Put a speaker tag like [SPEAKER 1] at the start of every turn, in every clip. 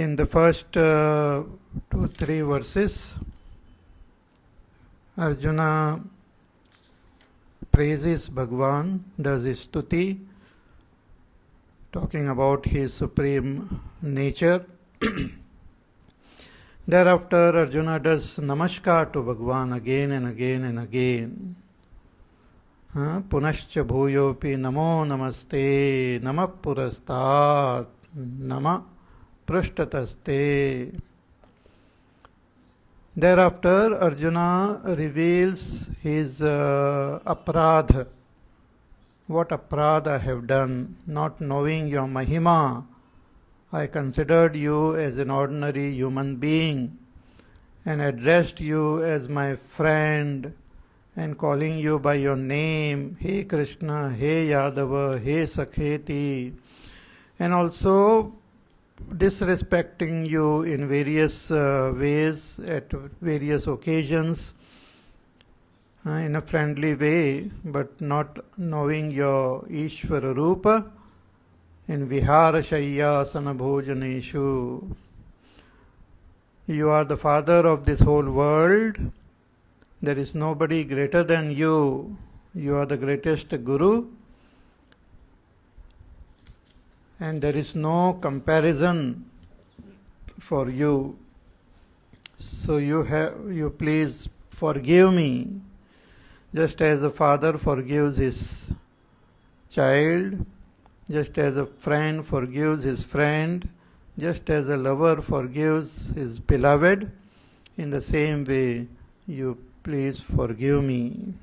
[SPEAKER 1] In the first 2-3 verses, Arjuna praises Bhagwan, does his stuti, talking about his supreme nature. Thereafter, Arjuna does namaskar to Bhagwan again and again and again. Punascha bhuyopi namo namaste, nama purastat, nama prushtataste. Thereafter, Arjuna reveals his aparadha. What aparadha I have done, not knowing your mahima. I considered you as an ordinary human being and addressed you as my friend and calling you by your name, Hey Krishna, Hey Yadava, Hey Sakheti, and also disrespecting you in various ways at various occasions in a friendly way, but not knowing your Ishvara Rupa in Vihara Shayyasana Bhojaneshu. You are the father of this whole world. There is nobody greater than you. You are the greatest Guru. And there is no comparison for you. So you please forgive me, just as a father forgives his child, just as a friend forgives his friend, just as a lover forgives his beloved. In the same way, you please forgive me.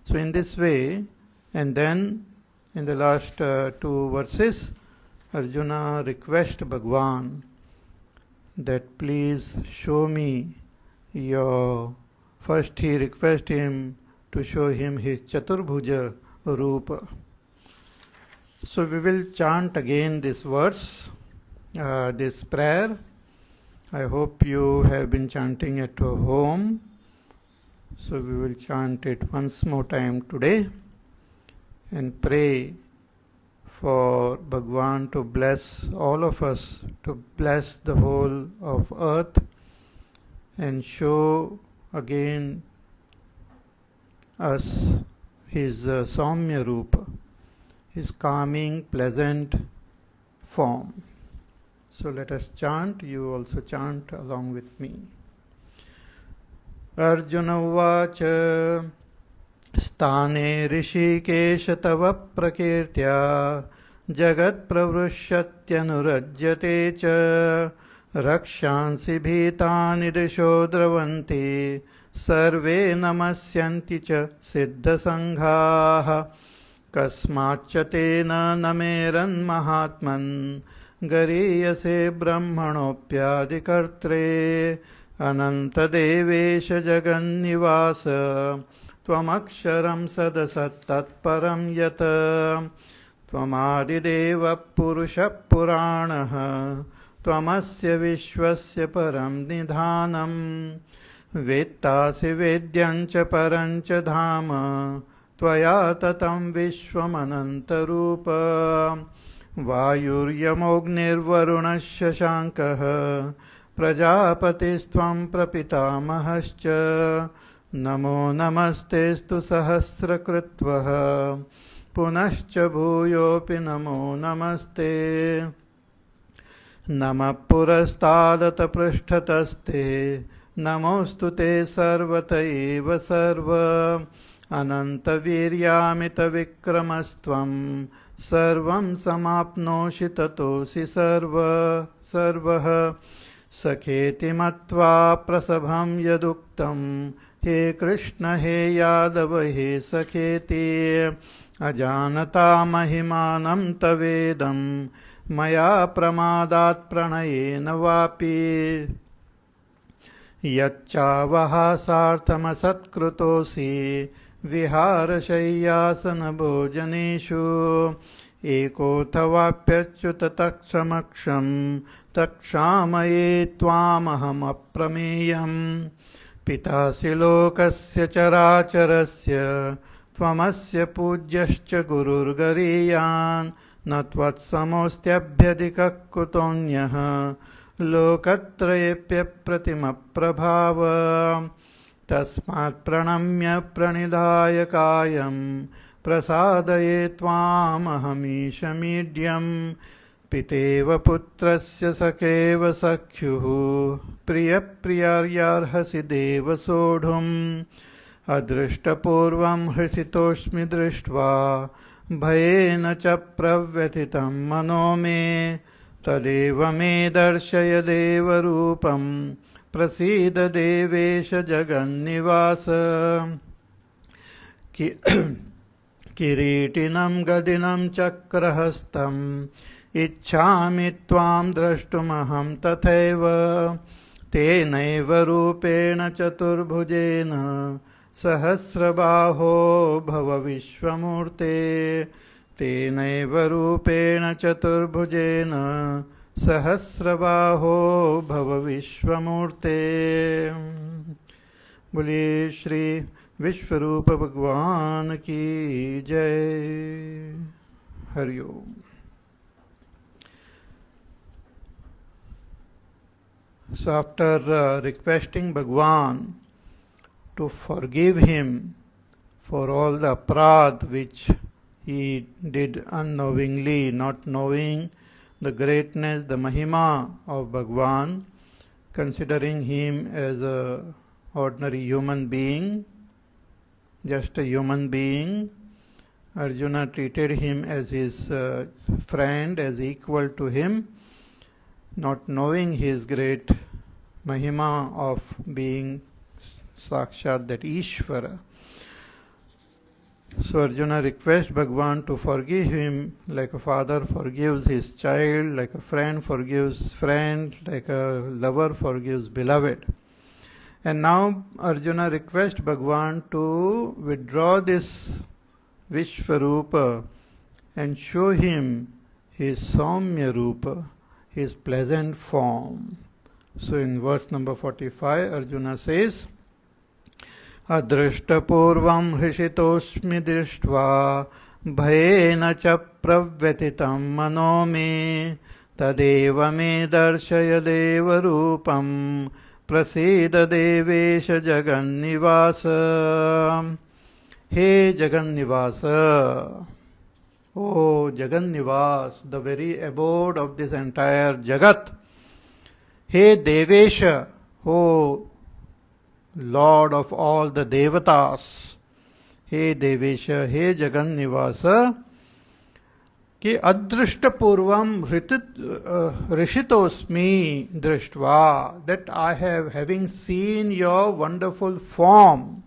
[SPEAKER 1] So in this way, and then in the last 2 verses, Arjuna requests Bhagwan that please show me your... First he requests him to show him his Chaturbhuja Rupa. So we will chant again this verse, this prayer. I hope you have been chanting at home. So we will chant it once more time today and pray for Bhagwan to bless all of us, to bless the whole of earth and show again us his Saumya Rupa, his calming, pleasant form. So let us chant. You also chant along with me. Arjuna Uvacha Sthane Rishikesh Tava Prakirtya Jagat Pravrushyatyanurajyate Cha Rakshansi Bhitani Disho Dravanti Sarve Namasyanti Cha Siddha Sanghaha Kasmacha Tena Nameran Mahatman Gariyase Brahmanopyadikartre Anantadevesh Jagannivasa Tvamaksharam Sadasattatparam Yata Tvamadideva Purusha Puranaha Tvamasya Vishwasya Param Nidhanam Vettasi Vedyancha Parancha Dhama Tvaya Tatam Vishwamanantarupa Vayuryamogniर्वरुणस्य शाङ्कः प्रजापतिस्त्वं प्रपितामहश्च नमो नमस्तेस्तु सहस्रकृत्वः पुनश्च भूयोऽपि नमो नमस्ते नमः पुरस्तादत पृष्ठतस्ते नमोऽस्तु ते सर्वत एव सर्व अनन्तवीर्यामितविक्रमस्त्वं सर्वं समाप्नोषि ततोऽसि सर्वः सखेति मत्वा प्रसभं यदुक्तं हे कृष्ण हे यादव हे सखेति अजानता महिमानं तवेदं मया प्रमादात् प्रणयेन वापि यच्चावहासार्थमसत्कृतोऽसि विहारशय्यासनभोजनेषु एकोऽथवाप्यच्युत तत्समक्षं तत्क्षामये त्वामहमप्रमेयं पितासि लोकस्य चराचरस्य त्वमस्य पूज्यश्च गुरुर्गरीयान् न त्वत्समोऽस्त्यभ्यधिकः कुतोऽन्यः लोकत्रयेऽप्यप्रतिमप्रभाव तस्मात् प्रणम्य प्रणिधाय कायं प्रसादये त्वामहमीशमीड्यं पितेव पुत्रस्य सखेव सख्युः प्रियप्रियार्यार्हसि देव सोढुम् अदृष्टपूर्वं हृषितोऽस्मि दृष्ट्वा भयेन च प्रव्यथितं मनो मे तदेव मे दर्शय देवरूपं प्रसीद देवेश जगन्निवास किरीटिनं गदिनं चक्रहस्तम् इच्छामि त्वां द्रष्टुमहं तथैव तेनैव रूपेण चतुर्भुजेन सहस्रबाहो भव विश्वमूर्ते तेनैव रूपेण चतुर्भुजेन सहस्रबाहो भव विश्वमूर्ते। बोलिए श्री विश्वरूप भगवान की जय। Hariom. So after requesting Bhagwan to forgive him for all the aparadh which he did unknowingly, not knowing the greatness, the mahima of Bhagwan, considering him as a ordinary human being, just a human being, Arjuna treated him as his friend, as equal to him, not knowing his great mahima of being Sakshat, that Ishvara. So Arjuna requests Bhagwan to forgive him like a father forgives his child, like a friend forgives friend, like a lover forgives beloved. And now Arjuna requests Bhagwan to withdraw this Vishvarupa and show him his Saumya Rupa, his pleasant form. So in verse number 45, Arjuna says, Adrishtapurvam hishitosmi drishtva bhayena cha pravyatitam mano me tadeva me darshaya deva rupam prasida devesha jagannivasa. Hey Jagannivasa, O Jagannivas, the very abode of this entire Jagat. Hey Devesha, O Lord of all the Devatas. Hey Devesha, Hey Jagannivasa, कि अदृष्ट पूर्वम ऋषितोस्मि दृष्ट्वा, that I have, having seen your wonderful form,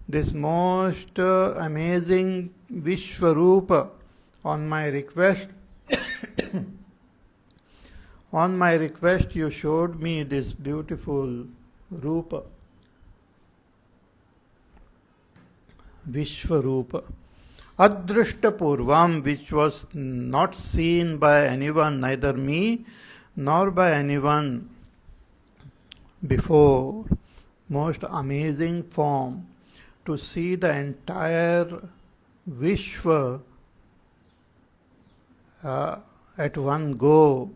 [SPEAKER 1] this most amazing Vishvarupa, on my request on my request you showed me this beautiful Rupa, Vishvarupa. Adrishta Purvam, which was not seen by anyone, neither me nor by anyone before. Most amazing form, to see the entire Vishwa at one go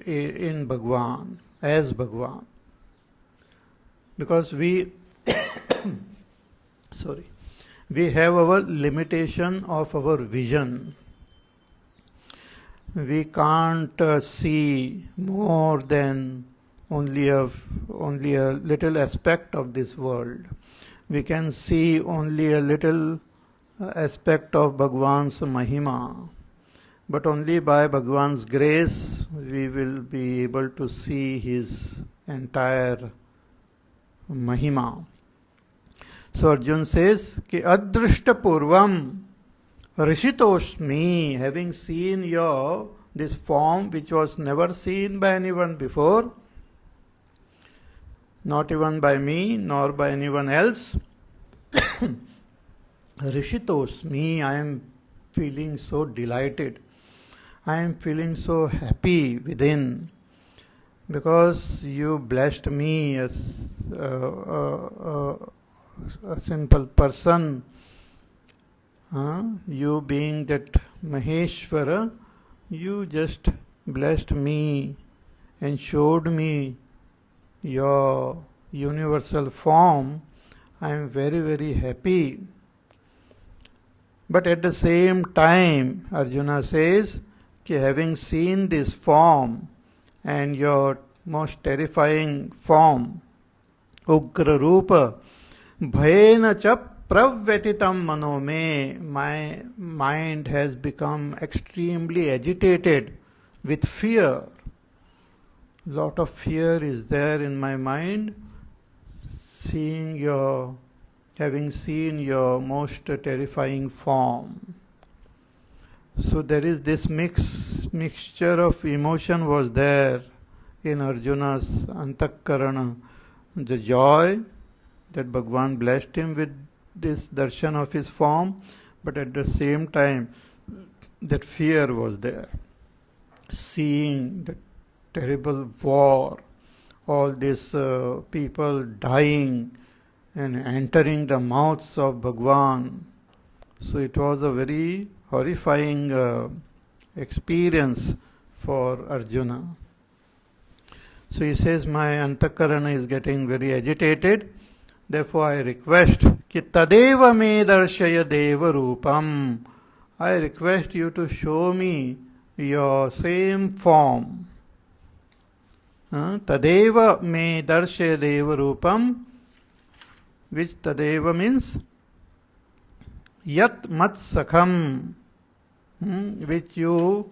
[SPEAKER 1] in Bhagwan, as Bhagwan. Because we we have our limitation of our vision. We can't see more than only a little aspect of this world. We can see only a little aspect of Bhagwan's Mahima. But only by Bhagwan's grace we will be able to see his entire Mahima. So Arjuna says, Ki adrishta purvam rishitosmi, having seen your this form which was never seen by anyone before, not even by me nor by anyone else. Rishitosmi, I am feeling so delighted. I am feeling so happy within, because you blessed me as a simple person, you being that Maheshwara, you just blessed me and showed me your universal form, I am very, very happy. But at the same time, Arjuna says, कि having seen this form and your most terrifying form, Ugra Rupa, Bhayena cha pravyatitam mano me, my mind has become extremely agitated with fear. Lot of fear is there in my mind, having seen your most terrifying form. So there is this mixture of emotion was there in Arjuna's antakarana. The joy that Bhagwan blessed him with this darshan of his form, but at the same time that fear was there. Seeing the terrible war, all these people dying and entering the mouths of Bhagwan. So it was a very horrifying experience for Arjuna. So he says, my antakarana is getting very agitated. Therefore I request, ki tadeva me darshaya deva rupam. I request you to show me your same form. Tadeva me darshaya deva rupam, which tadeva means yat mat sakham, which you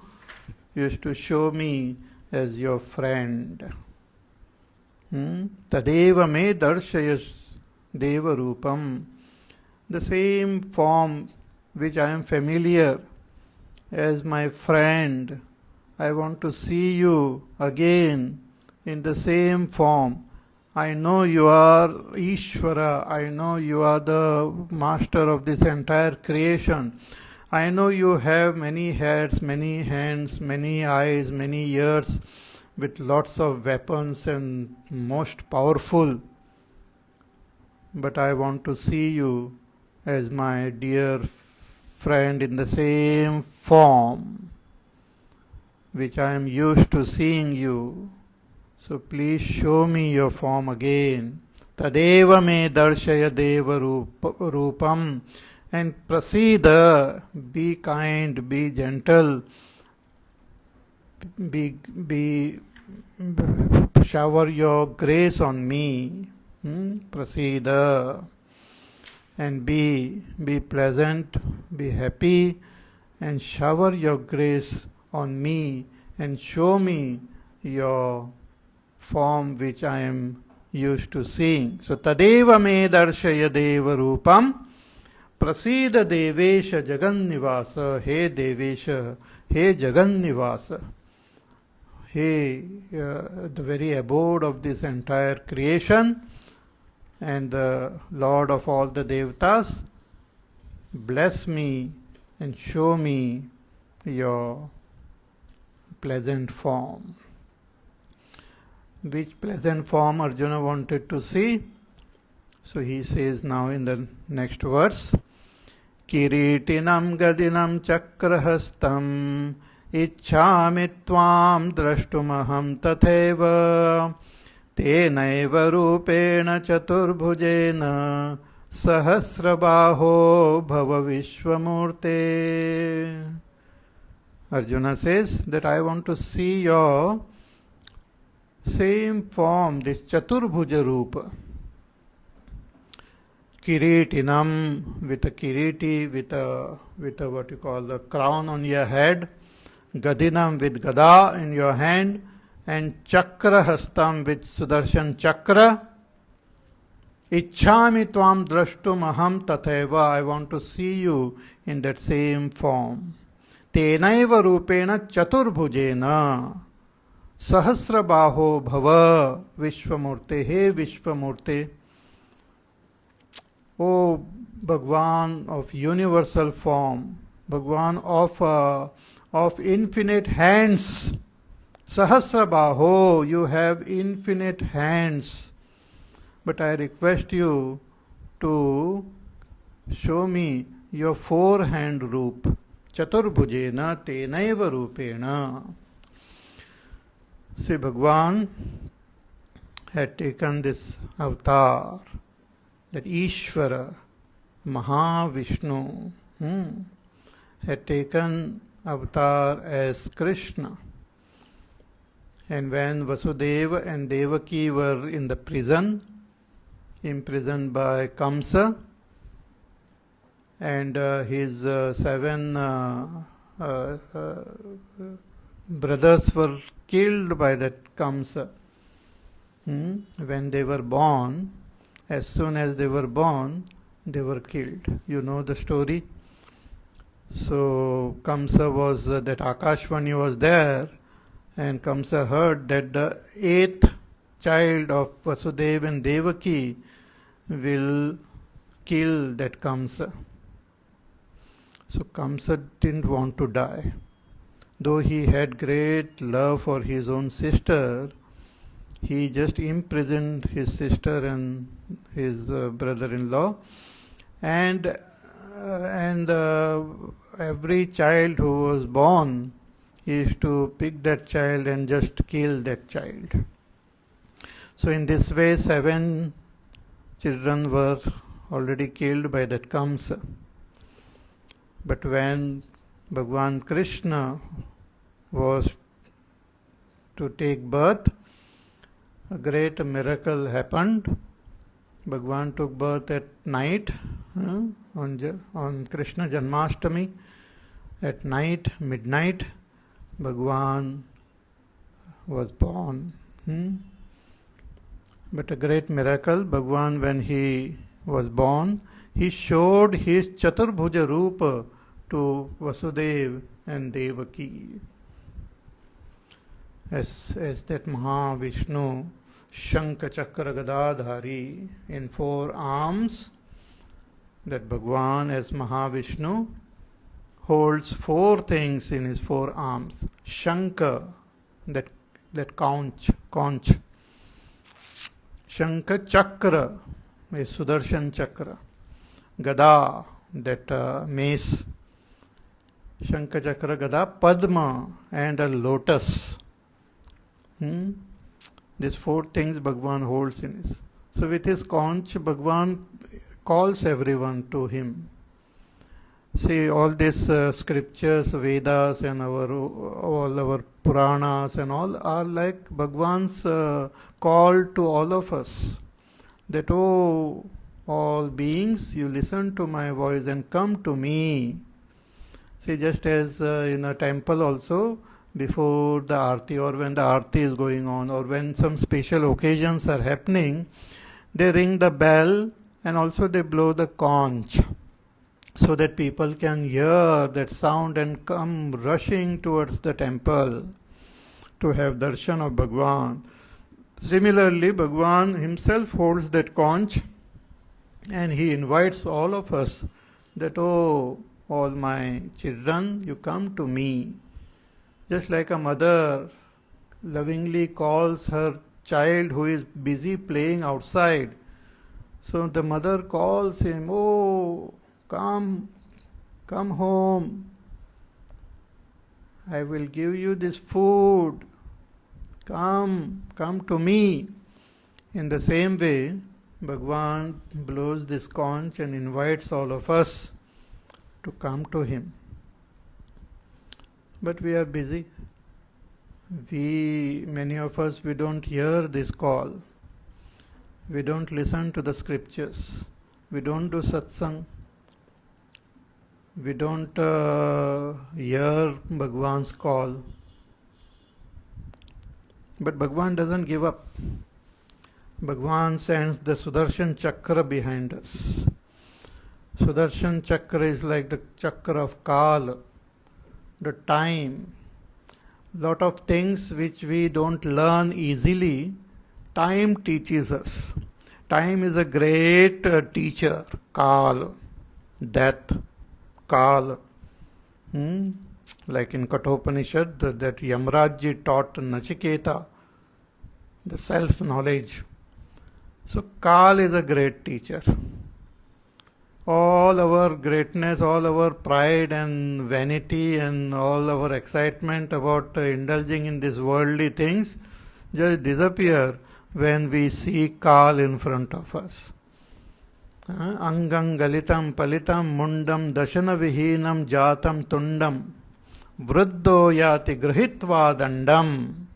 [SPEAKER 1] used to show me as your friend. Tadeva me darshaya deva rupam, the same form which I am familiar as my friend. I want to see you again in the same form. I know you are Ishvara. I know you are the master of this entire creation. I know you have many heads, many hands, many eyes, many ears, with lots of weapons and most powerful. But I want to see you as my dear friend in the same form which I am used to seeing you. So please show me your form again. Tadeva me darshaya deva rupam. And prasida, be kind, be gentle, shower your grace on me. Prasida. And be pleasant, be happy, and shower your grace on me and show me your form which I am used to seeing. So tadeva me darshaya deva rupam, prasida devesha jagannivasa, he devesha, he jagannivasa, he the very abode of this entire creation and the Lord of all the Devatas, bless me and show me your pleasant form. Which pleasant form Arjuna wanted to see? So he says now in the next verse, Kiritinam gadinam chakrahastam ichchami tvam drashtumaham tatheva tenaiva rupena chaturbhujena sahasrabaho bhava vishwamurte. Arjuna says that I want to see your same form, this Chaturbhuja Rupa. Kiritinam, with a kiriti, with a what you call the crown on your head, Gadinam with Gada in your hand, and Chakra Hastam with Sudarshan Chakra. Ichchami tvam drashtum aham tatheva, I want to see you in that same form. Tenaiva rupena chaturbhujena Sahasrabaho bhava Vishwamurte, he Vishwamurte. O Bhagwan of universal form, Bhagwan of infinite hands, Sahasrabaho, you have infinite hands. But I request you to show me your four-hand roop. Chaturbhujena tenaiva rupena. See, Bhagwan had taken this avatar, that Ishvara, Mahavishnu, had taken avatar as Krishna. And when Vasudeva and Devaki were in the prison, imprisoned by Kamsa, and his seven brothers were killed by that Kamsa. When they were born, as soon as they were born, they were killed. You know the story. So Kamsa was, that Akashvani was there, and Kamsa heard that the 8th child of Vasudeva and Devaki will kill that Kamsa. So Kamsa didn't want to die. Though he had great love for his own sister, he just imprisoned his sister and his brother-in-law, and every child who was born, he used to pick that child and just kill that child. So in this way, 7 children were already killed by that Kamsa. But when Bhagwan Krishna was to take birth, a great miracle happened. Bhagwan took birth at night, on Krishna Janmashtami. At night, midnight, Bhagwan was born. But a great miracle, Bhagwan, when he was born, he showed his Chaturbhuja Rupa to Vasudeva and Devaki. As that Mahavishnu, Shankha Chakra Gadadhari, in 4 arms, that Bhagwan as Mahavishnu holds 4 things in his 4 arms. Shankha, that conch. Shankha Chakra, a Sudarshan Chakra. Gada, that mace. Shankha Chakra Gada, Padma, and a lotus. These 4 things Bhagwan holds in his. So with his conch, Bhagwan calls everyone to him. See, all these scriptures, Vedas, and all our Puranas and all are like Bhagwan's call to all of us. That, oh, all beings, you listen to my voice and come to me. See, just as in a temple also, before the Aarti or when the Aarti is going on or when some special occasions are happening, they ring the bell and also they blow the conch so that people can hear that sound and come rushing towards the temple to have darshan of Bhagwan. Similarly, Bhagwan himself holds that conch and he invites all of us that, oh, all my children, you come to me. Just like a mother lovingly calls her child who is busy playing outside. So the mother calls him, oh, come home. I will give you this food. Come to me. In the same way, Bhagwan blows this conch and invites all of us to come to him. But we are busy. Many of us, we don't hear this call. We don't listen to the scriptures. We don't do satsang. We don't hear Bhagwan's call. But Bhagwan doesn't give up. Bhagwan sends the Sudarshan Chakra behind us. Sudarshan Chakra is like the Chakra of Kala, the time. Lot of things which we don't learn easily, time teaches us. Time is a great teacher. Kala, death, Kala. Like in Kathopanishad, that Yamrajji taught Nachiketa, the self-knowledge. So Kal is a great teacher. all our greatness, all our pride and vanity and all our excitement about indulging in these worldly things just disappear when we see Kal in front of us. Angam galitam palitam mundam dashana vihinam jatam tundam vruddho yati grihitva dandam.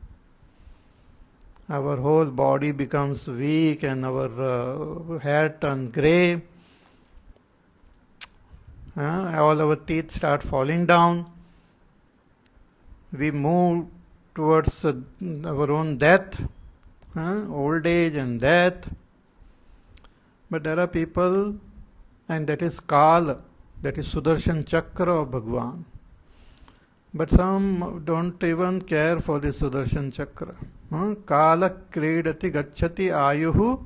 [SPEAKER 1] Our whole body becomes weak and our hair turns grey. All our teeth start falling down. We move towards our own death, old age and death. But there are people, and that is Kal, that is Sudarshan Chakra of Bhagwan. But some don't even care for the Sudarshan Chakra. Kala kridati gacchati ayuhu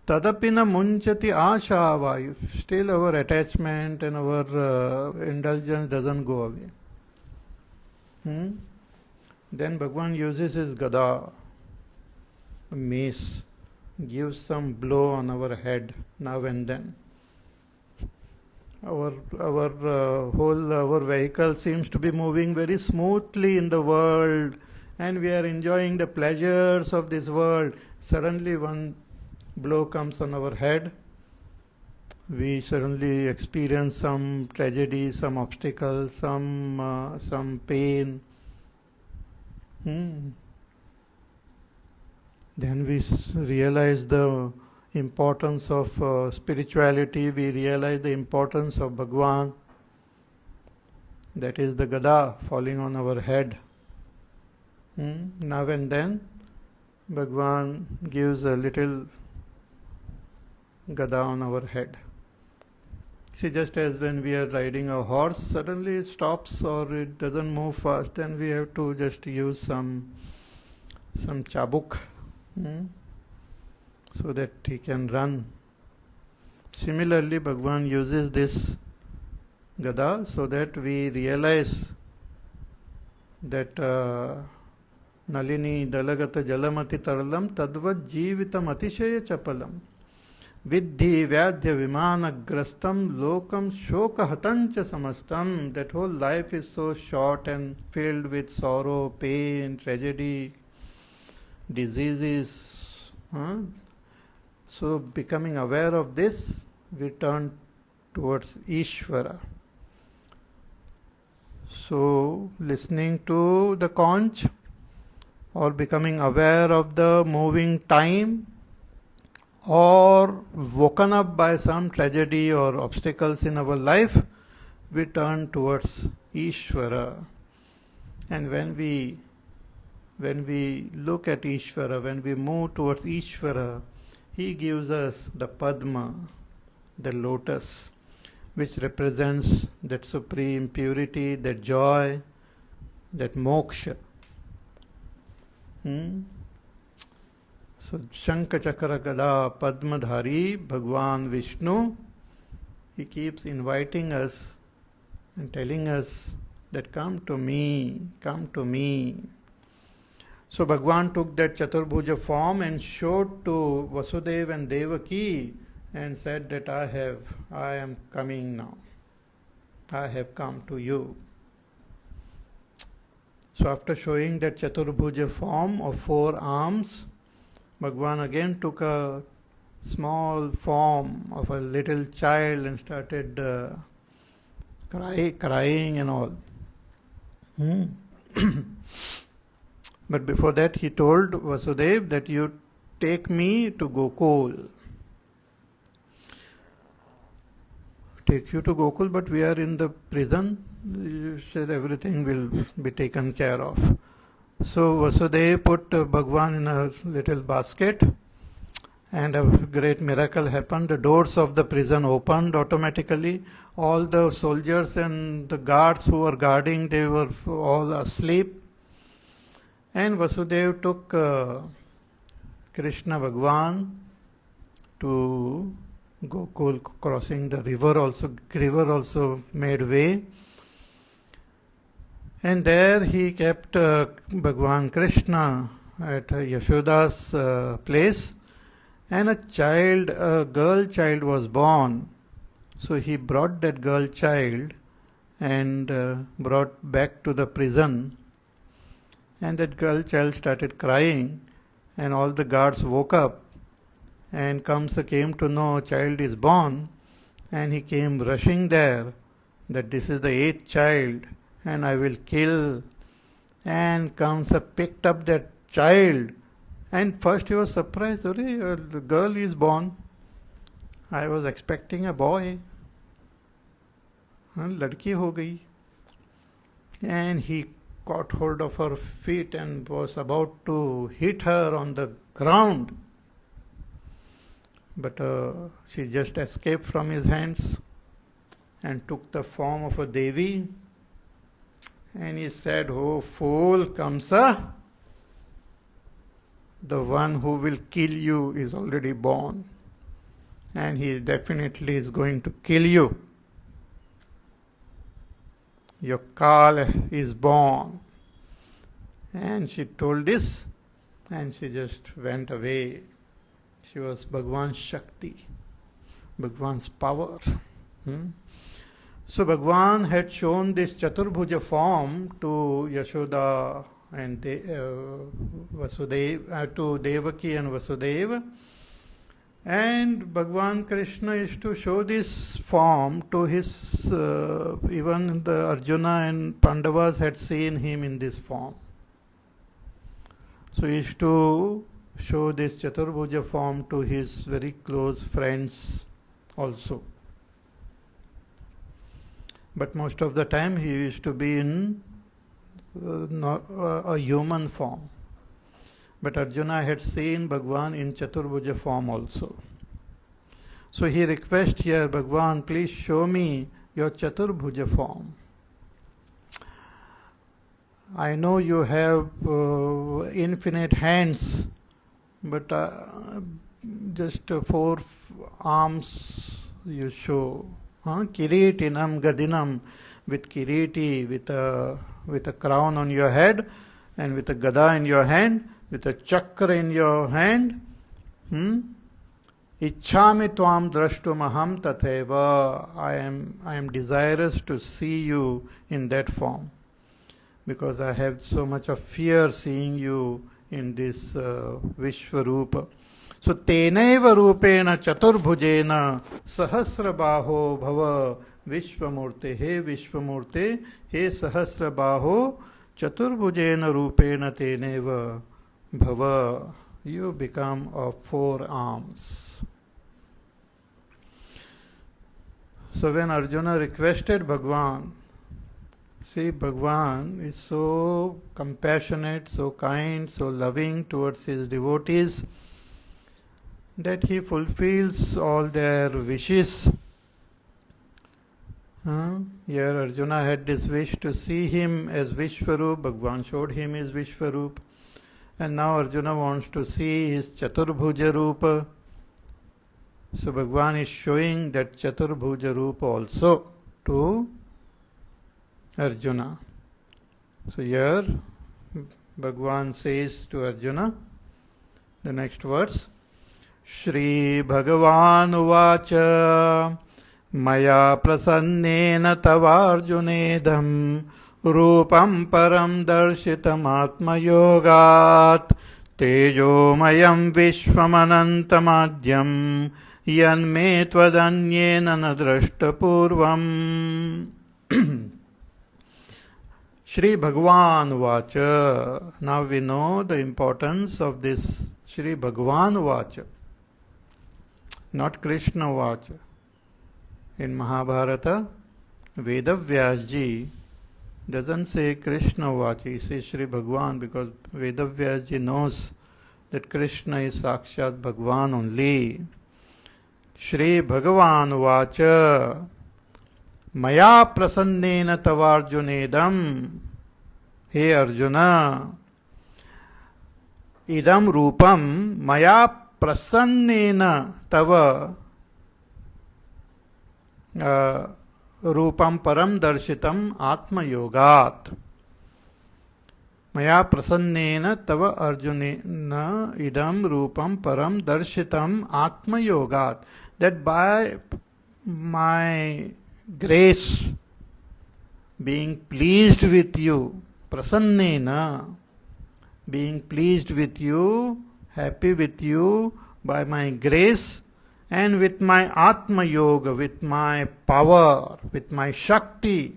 [SPEAKER 1] tadapina munchati ashavayu. Still our attachment and our indulgence doesn't go away. Then Bhagwan uses his gada, a mace, gives some blow on our head now and then. Our vehicle seems to be moving very smoothly in the world, and we are enjoying the pleasures of this world. Suddenly one blow comes on our head. We suddenly experience some tragedy, some obstacle, some pain. Then we realize the importance of spirituality, we realize the importance of Bhagwan. That is the gada falling on our head. Now and then Bhagwan gives a little gada on our head. See, just as when we are riding a horse, suddenly it stops or it doesn't move fast, then we have to just use some chabuk. So that he can run. Similarly, Bhagwan uses this gada so that we realize that Nalini dalagata jalamati taralam tadvat jivitam atishaya chapalam viddhi vyadhya vimanagrastam lokam shokahatancha samastam. That whole life is so short and filled with sorrow, pain, tragedy, diseases. So becoming aware of this, we turn towards Ishvara. So listening to the conch or becoming aware of the moving time or woken up by some tragedy or obstacles in our life, we turn towards Ishvara. And when we look at Ishvara, when we move towards Ishvara, he gives us the Padma, the lotus, which represents that supreme purity, that joy, that moksha. So Shankha Chakra Gada Padmadhari Bhagwan Vishnu, he keeps inviting us and telling us that come to me, come to me. So Bhagwan took that Chaturbhuja form and showed to Vasudeva and Devaki and said that I am coming now. I have come to you. So after showing that Chaturbhuja form of 4 arms, Bhagwan again took a small form of a little child and started crying and all. But before that he told Vasudeva that you take me to Gokul. Take you to Gokul, but we are in the prison. You said everything will be taken care of. So Vasudeva put Bhagwan in a little basket, and a great miracle happened. The doors of the prison opened automatically. All the soldiers and the guards who were guarding, they were all asleep. And Vasudeva took Krishna Bhagwan to Gokul, crossing the river also made way. And there he kept Bhagwan Krishna at Yashoda's place, and a girl child was born. So he brought that girl child and brought back to the prison, and that girl child started crying, and all the guards woke up, and Kamsa came to know child is born, and he came rushing there that this is the eighth child and I will kill. And Kamsa picked up that child, and first he was surprised, the girl is born. I was expecting a boy. लड़की हो गई. And he caught hold of her feet and was about to hit her on the ground. But she just escaped from his hands and took the form of a Devi. And he said, "Oh fool, Kamsa, the one who will kill you is already born. And he definitely is going to kill you. Your Kal is born." And she told this, and she just went away. She was Bhagwan's Shakti, Bhagwan's power. So Bhagwan had shown this Chaturbhuja form to Yashoda and Vasudeva, to Devaki and Vasudeva. And Bhagwan Krishna is to show this form to his, even the Arjuna and Pandavas had seen him in this form. So he is to show this Chaturbhuja form to his very close friends also. But most of the time he used to be in a human form. But Arjuna had seen Bhagwan in Chaturbhuja form also. So he requests here, Bhagwan, please show me your Chaturbhuja form. I know you have infinite hands, but just 4 arms you show. Kiritinam Gadinam, with Kiriti, with a crown on your head, and with a Gada in your hand, with a chakra in your hand. Ichchami tvam drashtum aham tatheva. I am desirous to see you in that form, because I have so much of fear seeing you in this Vishwarupa. So tenaiva rupena chaturbhujena sahasrabaho bhava Vishwamurte. He Vishwamurte, he Sahasrabaho chaturbhujena rupena tenaiva bhava. You become of 4 arms. So when Arjuna requested Bhagwan, see, Bhagwan is so compassionate, so kind, so loving towards his devotees that he fulfills all their wishes. Here Arjuna had this wish to see him as Vishwarup. Bhagwan showed him his Vishwarup. And now Arjuna wants to see his Chaturbhuja Rupa. So Bhagwan is showing that Chaturbhuja Rupa also to Arjuna. So here Bhagwan says to Arjuna, the next verse, Shri Bhagavan Uvacha Maya Prasannena Tavarjunedham Rupam Param Darshitam Atma Yogat Tejomayam Vishwamanantamadyam Yanme Tvadanyena Nadrashta Purvam. Shri Bhagavan Vacha. Now we know the importance of this Shri Bhagavan Vacha, not Krishna Vacha. In Mahabharata, Vedavyasji doesn't say Krishna Vacha, he says Shri Bhagavan, because Vedavyasji knows that Krishna is Sakshat Bhagavan only. Shri Bhagavan Vacha Maya Prasannena Tavarjunedam. Hey Arjuna, idam rupam maya prasannena tava rupam param darshitam atma yogat. Maya prasannena tava arjunena idam rupam param darshitam atma yogat. That by my grace, being pleased with you, prasannena, being pleased with you, happy with you by my grace and with my Atma Yoga, with my power, with my Shakti,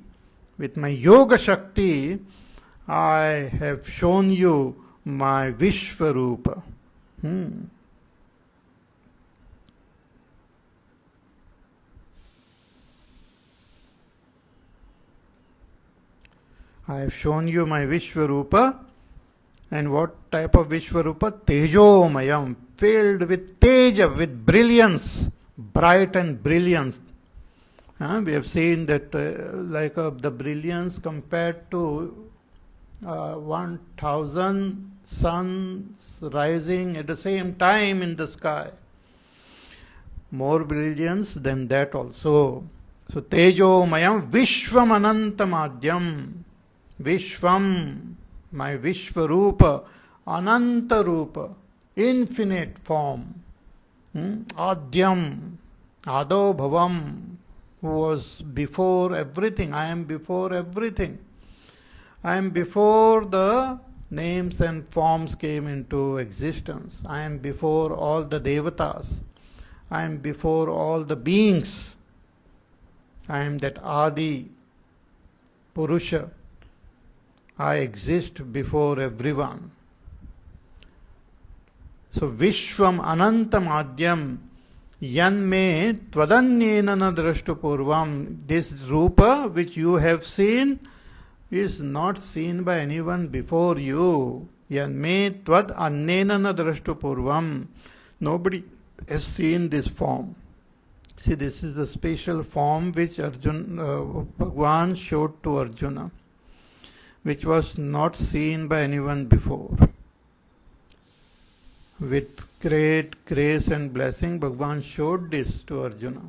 [SPEAKER 1] with my Yoga Shakti, I have shown you my Vishvarupa. I have shown you my Vishvarupa. And what type of Vishvarupa? Tejomayam, filled with teja, with brilliance, bright and brilliance. We have seen that the brilliance compared to 1,000 suns rising at the same time in the sky. More brilliance than that also. So Tejomayam Vishvam Anantamadyam. Vishvam, my Vishvarupa, Anantarupa, infinite form. Adyam, Ado Bhavam, who was before everything. I am before everything. I am before the names and forms came into existence. I am before all the devatas. I am before all the beings. I am that Adi Purusha. I exist before everyone. So Vishvam Anantam Adyam Yanme Twadanyena na Drashtupurvam. This Rupa which you have seen is not seen by anyone before you. Yanme Tvad Annena na Drashtupurvam. Nobody has seen this form. See, this is the special form which Bhagwan showed to Arjuna, which was not seen by anyone before. With great grace and blessing, Bhagwan showed this to Arjuna,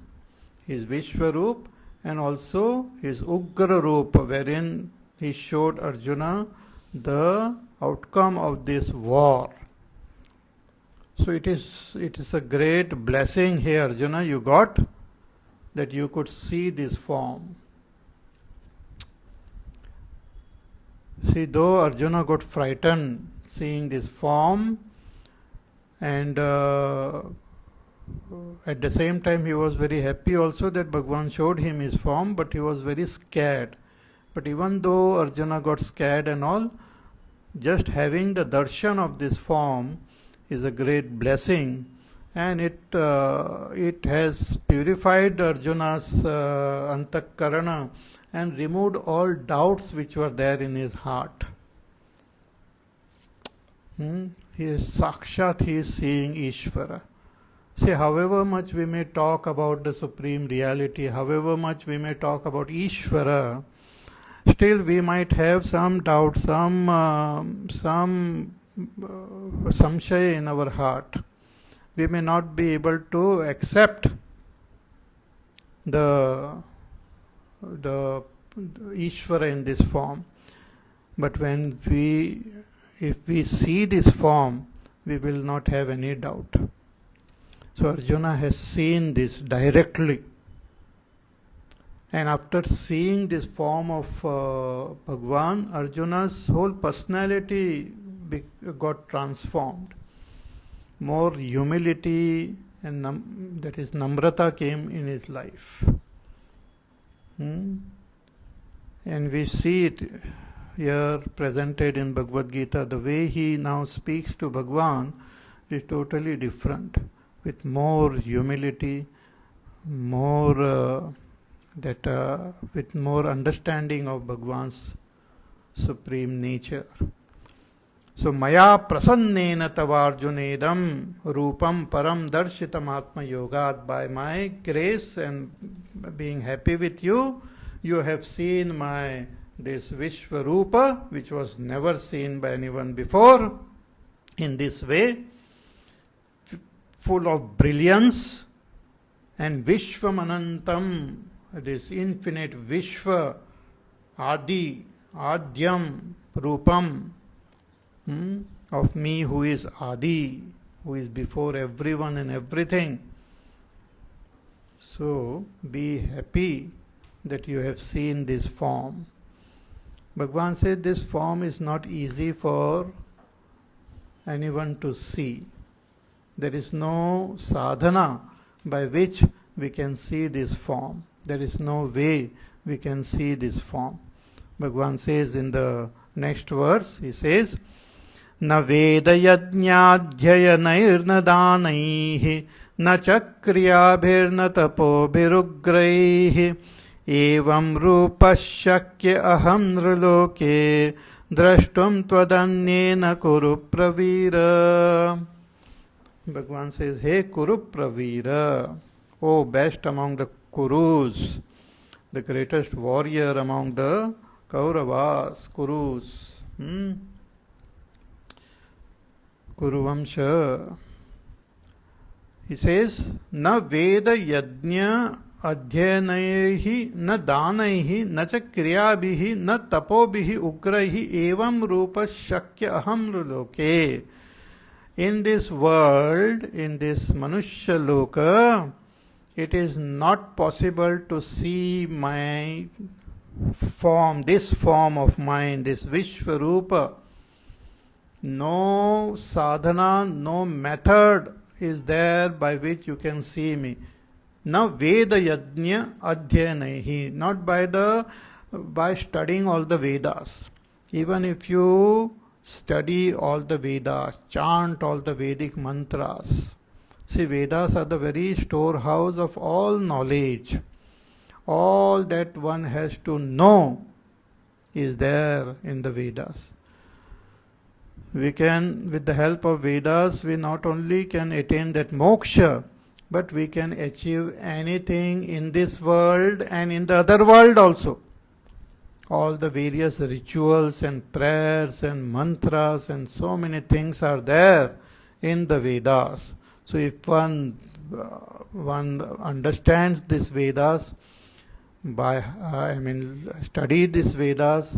[SPEAKER 1] his Vishwarup and also his Ugra Rupa, wherein he showed Arjuna the outcome of this war. So it is a great blessing here, Arjuna, you got, that you could see this form. See, though Arjuna got frightened seeing this form, and at the same time he was very happy also that Bhagwan showed him his form, but he was very scared. But even though Arjuna got scared and all, just having the darshan of this form is a great blessing, and it has purified Arjuna's antakarana and removed all doubts which were there in his heart. He is Sakshat, he is seeing Ishvara. See, however much we may talk about the Supreme Reality, however much we may talk about Ishvara, still we might have some doubt, some samshaya in our heart. We may not be able to accept the Ishvara in this form. But if we see this form, we will not have any doubt. So Arjuna has seen this directly. And after seeing this form of Bhagwan, Arjuna's whole personality got transformed. More humility and that is Namrata came in his life. And we see it here presented in Bhagavad Gita. The way he now speaks to Bhagwan is totally different, with more humility, more with more understanding of Bhagwan's supreme nature. So Maya prasannena tavarjunedam rupam param darshitam atma yogat. By my grace and being happy with you, you have seen this Vishvarupa, which was never seen by anyone before, in this way, full of brilliance, and Vishvam Anantam, this infinite Vishva, Adi, Adyam, Rupam, of me who is Adi, who is before everyone and everything. So be happy that you have seen this form. Bhagavan said this form is not easy for anyone to see. There is no sadhana by which we can see this form. There is no way we can see this form. Bhagavan says in the next verse, he says, न वेदयज्ञाध्ययनैर्न दानैः न च क्रियाभिर्न तपोभिरुग्रैः एवं रूपः शक्य अहं नृलोके द्रष्टुम त्वदन्येन कुरु Pravir. Bhagavan says, hey Kuru Pravira, oh best among the Kurus, the greatest warrior among the Kauravas, Kurus. Kuruvamsha. He says, na Veda Yajna Adhyanaihi na Danaihi na cha Kriyabhihi na Tapobihi Ugraihi evam Rupa Shakya Aham Loke. In this world, in this Manushya Loka, it is not possible to see my form, this form of mine, this Vishvarupa. No sadhana, no method is there by which you can see me. Na Veda Yajna Adhyanaihi, not by studying all the Vedas. Even if you study all the Vedas, chant all the Vedic mantras. See, Vedas are the very storehouse of all knowledge. All that one has to know is there in the Vedas. We can, with the help of Vedas, we not only can attain that moksha, but we can achieve anything in this world and in the other world also. All the various rituals and prayers and mantras and so many things are there in the Vedas. So if one understands this Vedas, study this Vedas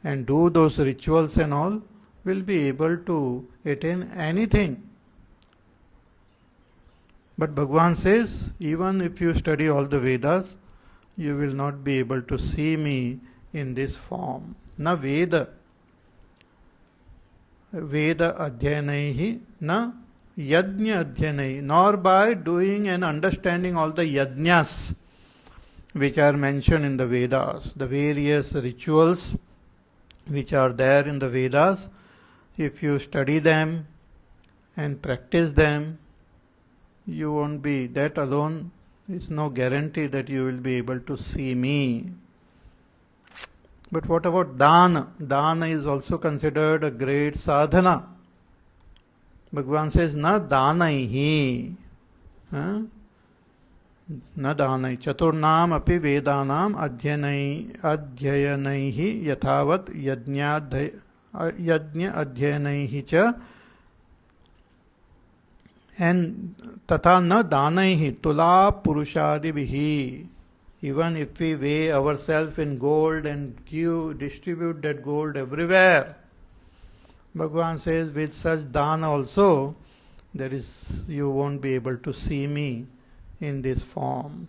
[SPEAKER 1] and do those rituals and all, will be able to attain anything. But Bhagavan says, even if you study all the Vedas, you will not be able to see me in this form. Na Veda Adhyanaihi na Yajna Adhyanaihi, nor by doing and understanding all the yajnas which are mentioned in the Vedas, the various rituals which are there in the Vedas. If you study them and practice them, you won't be, that alone is no guarantee that you will be able to see me. But what about dana? Dana is also considered a great sadhana. Bhagavan says, na danaihi. Na danai. Chaturnam api vedanam adhyayanaihi yathavat yajna adhyanaihi cha. And tata na danaihi tula purushadibihi. Even if we weigh ourselves in gold and distribute that gold everywhere, Bhagavan says, with such dana also, you won't be able to see me in this form.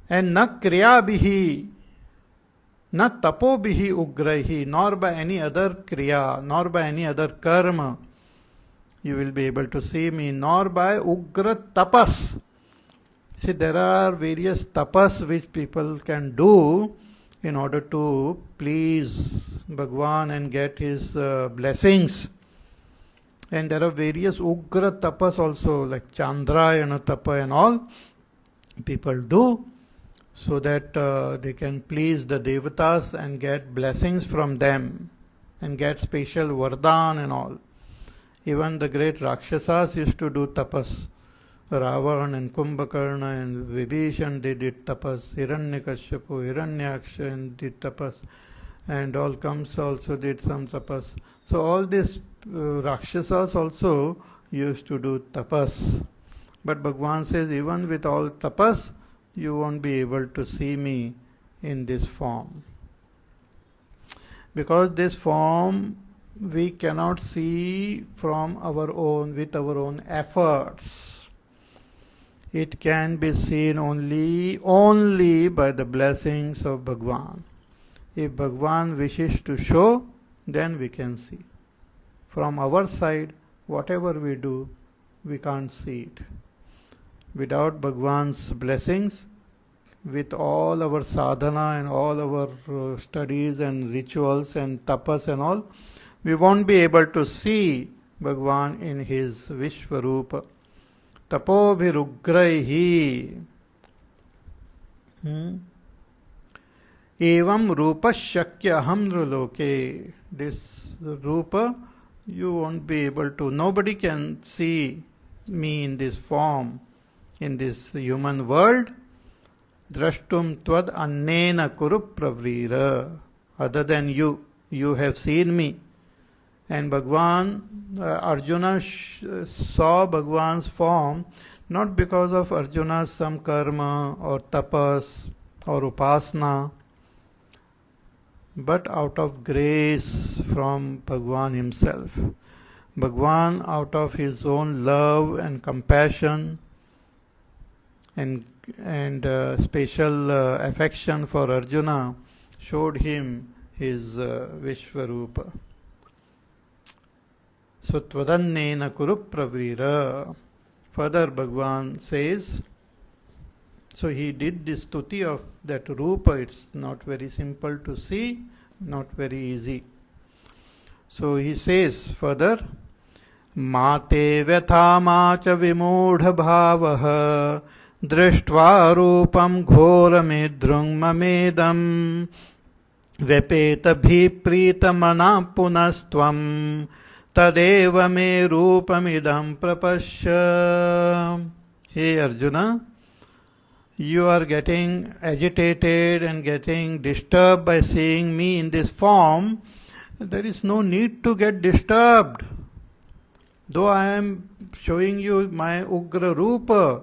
[SPEAKER 1] And na kriyabihi, na tapobihi ugraihi, nor by any other kriya, nor by any other karma, you will be able to see me, nor by ugra tapas. See, there are various tapas which people can do in order to please Bhagavan and get his blessings. And there are various ugra tapas also, like Chandrayana tapa and all, people do, so that they can please the devatas and get blessings from them and get special vardhan and all. Even the great Rakshasas used to do tapas. Ravan and Kumbhakarna and Vibhishan, they did tapas. Hiranyakashipu, Hiranyaksha and did tapas. And all Kamsa also did some tapas. So all these Rakshasas also used to do tapas. But Bhagavan says, even with all tapas, you won't be able to see me in this form. Because this form we cannot see from with our own efforts. it can be seen only by the blessings of Bhagwan. If Bhagwan wishes to show, then we can see. From our side, whatever we do, we can't see it. Without Bhagwan's blessings, with all our sadhana and all our studies and rituals and tapas and all, we won't be able to see Bhagwan in his Vishwarupa. Tapobhirugraihi. Evam rupa shakyaham nrloke. This rupa, you won't be able to, nobody can see me in this form, in this human world. Drashtum tvad annena kuru pravrira. Other than you have seen me. And Bhagwan, Arjuna saw Bhagwan's form not because of Arjuna's some karma or tapas or upasana, but out of grace from Bhagwan himself. Bhagwan, out of his own love and compassion and special affection for Arjuna, showed him his Vishwarupa. So tvadannena kuru pravrira. Further Bhagwan says, so he did this stuti of that rupa. It's not very simple to see, not very easy. So he says further, Mate vyatha vimudha bhavaha drishtva rupam ghoramidrung mamedam vyapeta bhipritamana punastvam tadeva me rupamidam prapasya. Hey Arjuna, you are getting agitated and getting disturbed by seeing me in this form. There is no need to get disturbed. Though I am showing you my Ugra Rupa,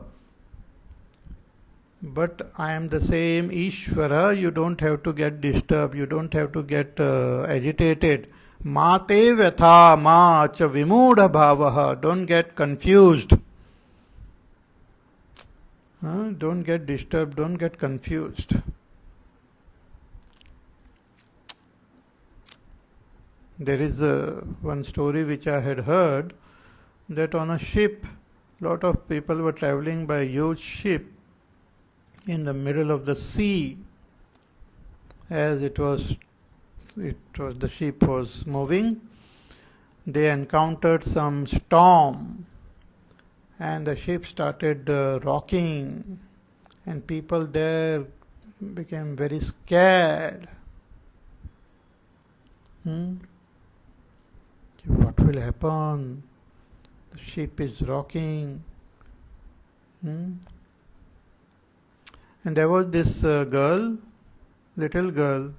[SPEAKER 1] but I am the same Ishvara, you don't have to get disturbed, you don't have to get agitated. Mate vyatha ma cha vimudha bhavaha. Don't get confused. Don't get disturbed, don't get confused. There is one story which I had heard, that on a ship, lot of people were traveling by a huge ship in the middle of the sea. As the ship was moving, they encountered some storm, and the ship started rocking, and people there became very scared. What will happen? The ship is rocking. And there was this little girl,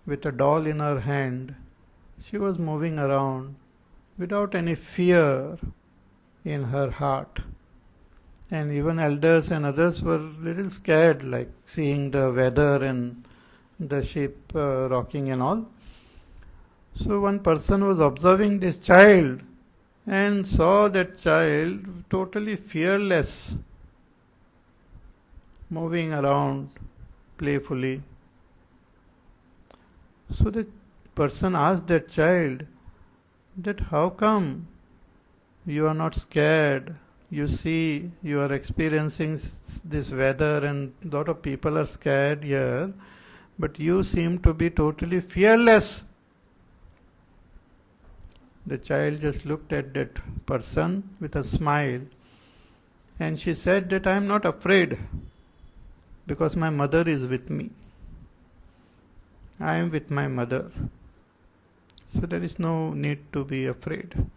[SPEAKER 1] with a doll in her hand. She was moving around without any fear in her heart. And even elders and others were little scared, like seeing the weather and the ship rocking and all. So one person was observing this child and saw that child totally fearless, moving around playfully. So the person asked that child that how come you are not scared? You see, you are experiencing this weather and a lot of people are scared here, but you seem to be totally fearless. The child just looked at that person with a smile, and she said that I am not afraid because my mother is with me. I am with my mother. So there is no need to be afraid.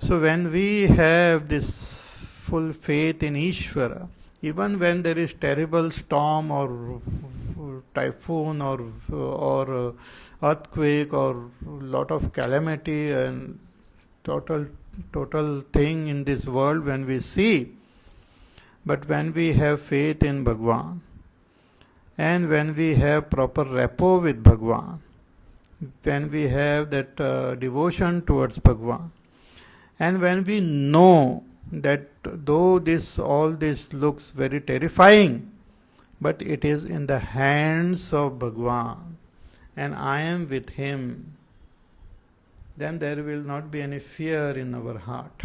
[SPEAKER 1] So when we have this full faith in Ishvara, even when there is terrible storm or typhoon or earthquake or lot of calamity and total thing in this world when we see, but when we have faith in Bhagwan and when we have proper rapport with Bhagwan, when we have that devotion towards Bhagwan, And when we know that though all this looks very terrifying, but it is in the hands of Bhagwan and I am with him, then there will not be any fear in our heart.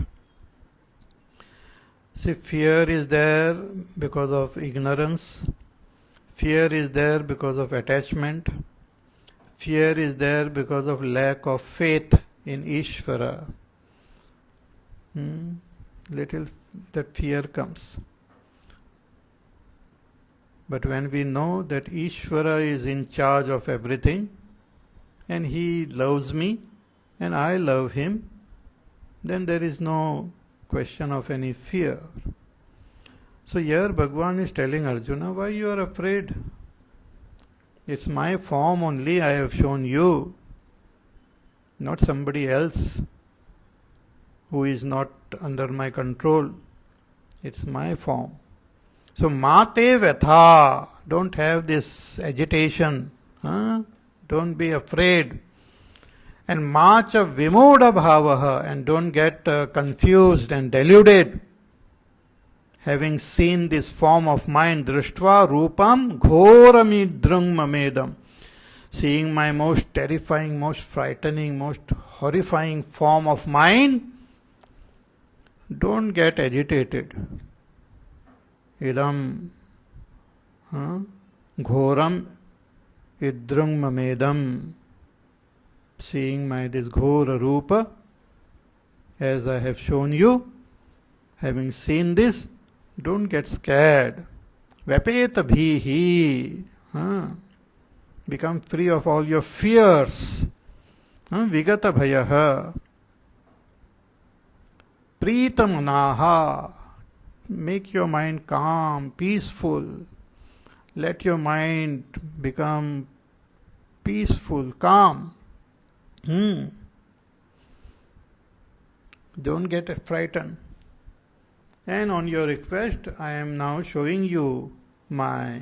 [SPEAKER 1] See, fear is there because of ignorance, fear is there because of attachment, fear is there because of lack of faith in Ishvara. Little that fear comes. But when we know that Ishvara is in charge of everything and he loves me and I love him, then there is no question of any fear. So here Bhagwan is telling Arjuna, why you are afraid? It's my form only I have shown you, not somebody else who is not under my control. It's my form. So mate vetha, don't have this agitation, don't be afraid. And macha vimoda bhavaha, and don't get confused and deluded. Having seen this form of mine, drishtva rupam ghoramidrung mamedam, seeing my most terrifying, most frightening, most horrifying form of mine, don't get agitated. Idam ghoram idrung mamedam, seeing my this ghora rupa, as I have shown you, having seen this, don't get scared. Vapeta bhihi, become free of all your fears. Vigata bhayaha. Pritamanaha, make your mind calm, peaceful. Let your mind become peaceful, calm. Don't get frightened. And on your request, I am now showing you my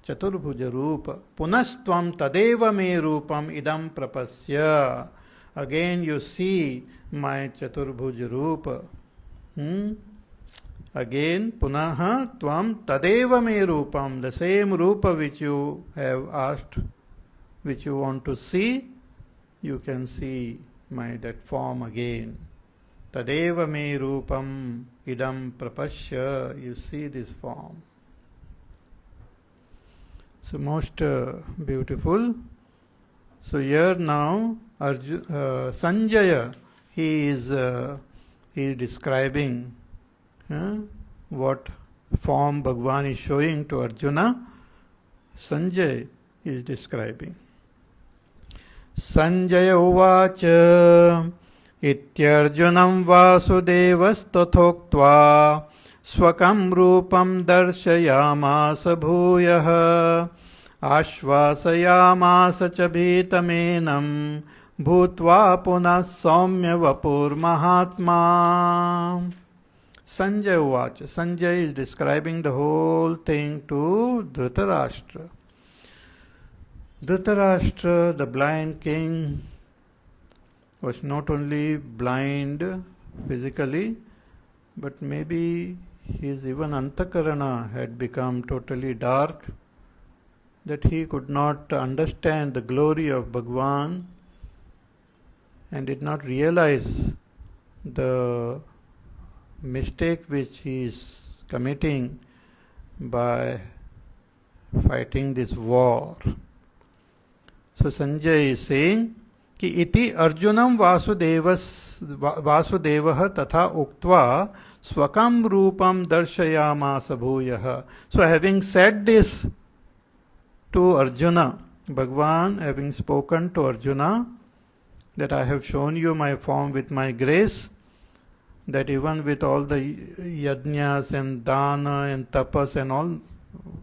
[SPEAKER 1] Chaturbhuja Rupa. Punastvam tadeva me rupam idam prapasya. Again you see my Chaturbhuja Rupa. Again, punaha tvam tadeva me rupam, the same rupa which you have asked, which you want to see, you can see my that form again. Tadeva me rupam idam prapasya, you see this form. So most beautiful. So here now Sanjaya, he is describing what form Bhagwan is showing to Arjuna. Sanjay is describing. Sanjaya uvacha ityarjunam vasudevastothoktva swakam rupam darshayamasa bhuyah ashvasayamasa cha bhitamenam bhutva punah saumya vapur mahatma. Sanjay uvacha. Sanjay is describing the whole thing to Dhritarashtra. Dhritarashtra, the blind king, was not only blind physically, but maybe his even antakarana had become totally dark, that he could not understand the glory of Bhagwan and did not realize the mistake which he is committing by fighting this war. So Sanjay is saying कि इति अर्जुनम वासुदेवः तथा उक्त्वा स्वकं रूपम दर्शयामास भूयः. So having said this to Arjuna, Bhagwan having spoken to Arjuna that I have shown you my form with my grace, that even with all the yajnas and dana and tapas and all,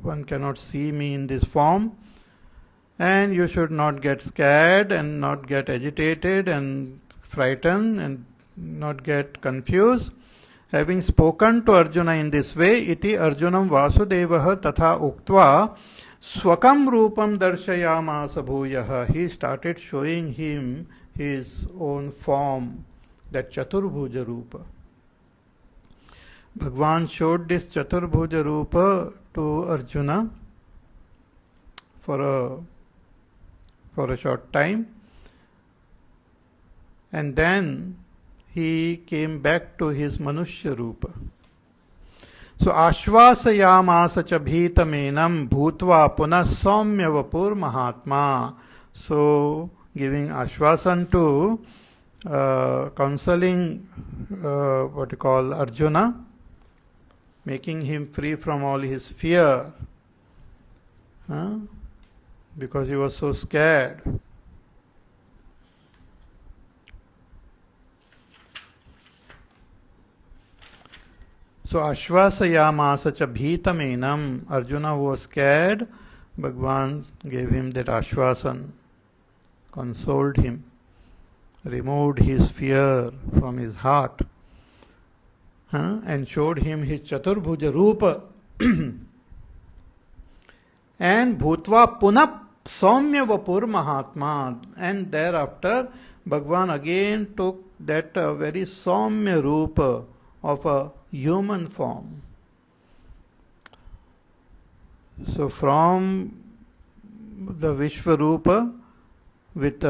[SPEAKER 1] one cannot see me in this form, and you should not get scared and not get agitated and frightened and not get confused. Having spoken to Arjuna in this way, iti Arjunam Vasudevah tatha uktva swakam rupam darshayamasa bhuyah. He started showing him his own form that Chaturbhuja Rupa. Bhagwan showed this Chaturbhuja Rupa to Arjuna for a short time, and then he came back to his Manushya Rupa. So Ashvasayamasa cha bhitamenam bhutva punah saumya vapur mahatma. So giving ashvasan to counseling what you call Arjuna, making him free from all his fear, because he was so scared. So Ashvasayamasa cha bhitamenam. Arjuna was scared. Bhagwan gave him that ashvasan, consoled him, removed his fear from his heart, and showed him his Chaturbhuja Rupa. And Bhutva Punap Saumya Vapur Mahatma. And thereafter Bhagwan again took that very Saumya Rupa of a human form. So from the Vishvarupa with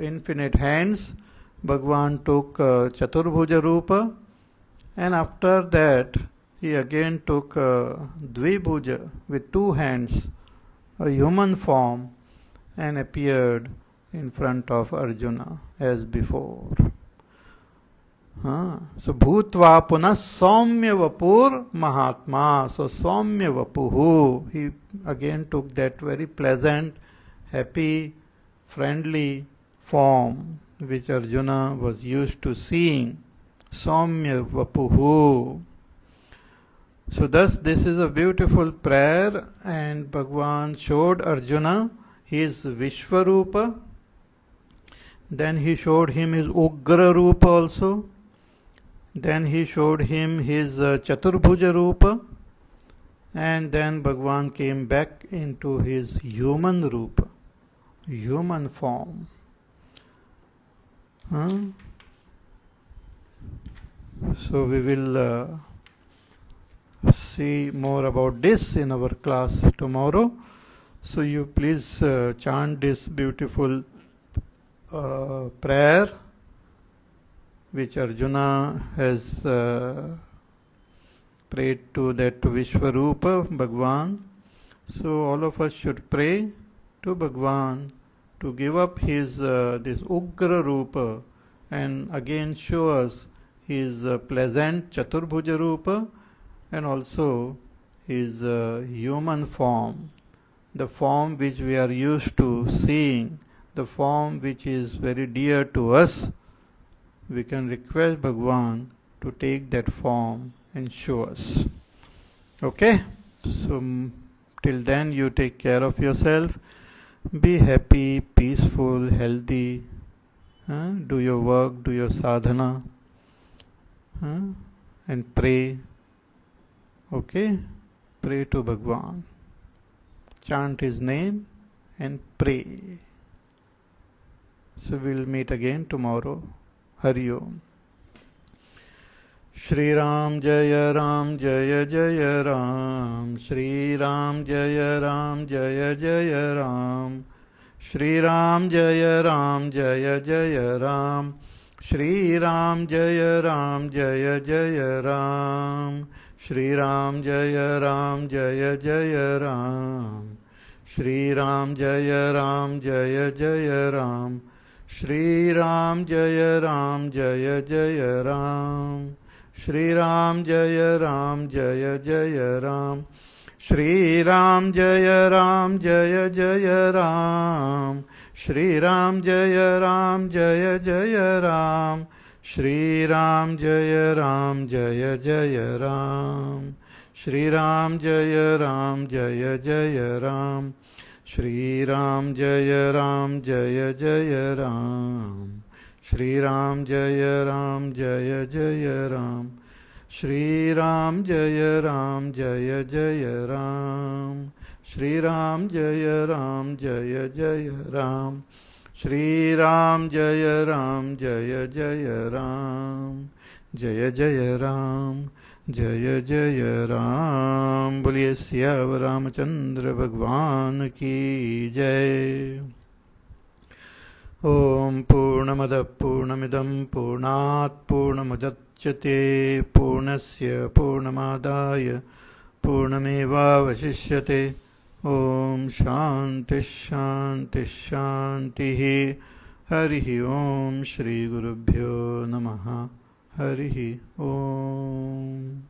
[SPEAKER 1] infinite hands, Bhagwan took Chaturbhuja Rupa, and after that he again took Dvibhuja with two hands, a human form, and appeared in front of Arjuna as before. So Bhutva Punah Saumya Vapur Mahatma. So Saumya Vapuhu, he again took that very pleasant, happy, friendly form which Arjuna was used to seeing. Saumya Vapuhu. So thus this is a beautiful prayer, and Bhagwan showed Arjuna his Vishvarupa. Then he showed him his Ugra Rupa also. Then he showed him his Chaturbhuja Rupa, and then Bhagwan came back into his human Rupa, human form. So we will see more about this in our class tomorrow. So you please chant this beautiful prayer which Arjuna has prayed to that Vishvarupa Bhagwan. So all of us should pray to Bhagwan to give up his this Ugra Rupa and again show us his pleasant Chaturbhuja Rupa and also his human form, the form which we are used to seeing, the form which is very dear to us. We can request Bhagwan to take that form and show us. Okay? So till then you take care of yourself. Be happy, peaceful, healthy. Do your work, do your sadhana. And pray. Okay? Pray to Bhagwan. Chant his name and pray. So we'll meet again tomorrow. Hari Om. Shri Ram Jaya Ram Jaya Jaya Ram. Shri Ram Jaya Ram Jaya Jaya Ram. Shri Ram Jaya Ram Jaya Jaya Ram. Shri Ram Jaya Ram Jaya Jaya Ram. Shri Ram Jaya Ram Jaya Jaya Ram. Shri Ram Jaya Ram Jaya Jaya Ram. Shri Ram Jaya Ram Jaya Jaya Ram. Shri Ram Jaya Ram Jaya Jaya Ram. Shri Ram Jaya Ram Jaya Jaya Ram. Shri Ram Jaya Ram Jaya Jaya Ram. Shri Ram Jaya Ram Jaya Jaya Ram. Shri Ram Jaya Ram Jaya Jaya Ram. Shri Ram Jaya Ram Jaya Jaya Ram. Shri Ram Jaya Ram Jaya Jaya Ram. Shri Ram Jaya Ram Jaya Jaya Ram. Shri Ram Jaya Ram Jaya Jaya Ram. Shriram जय राम जय जय राम जय जय राम जय जय राम। बोलिए सियावर रामचंद्र भगवान की जय। ओम पूर्णमदः पूर्णमिदं पूर्णात् पूर्णमुदच्यते पूर्णस्य पूर्णमादाय पूर्णमेवावशिष्यते। ओम शांति शांति शांतिः। हरिः ओम श्री गुरुभ्यो नमः। हरिः ओम।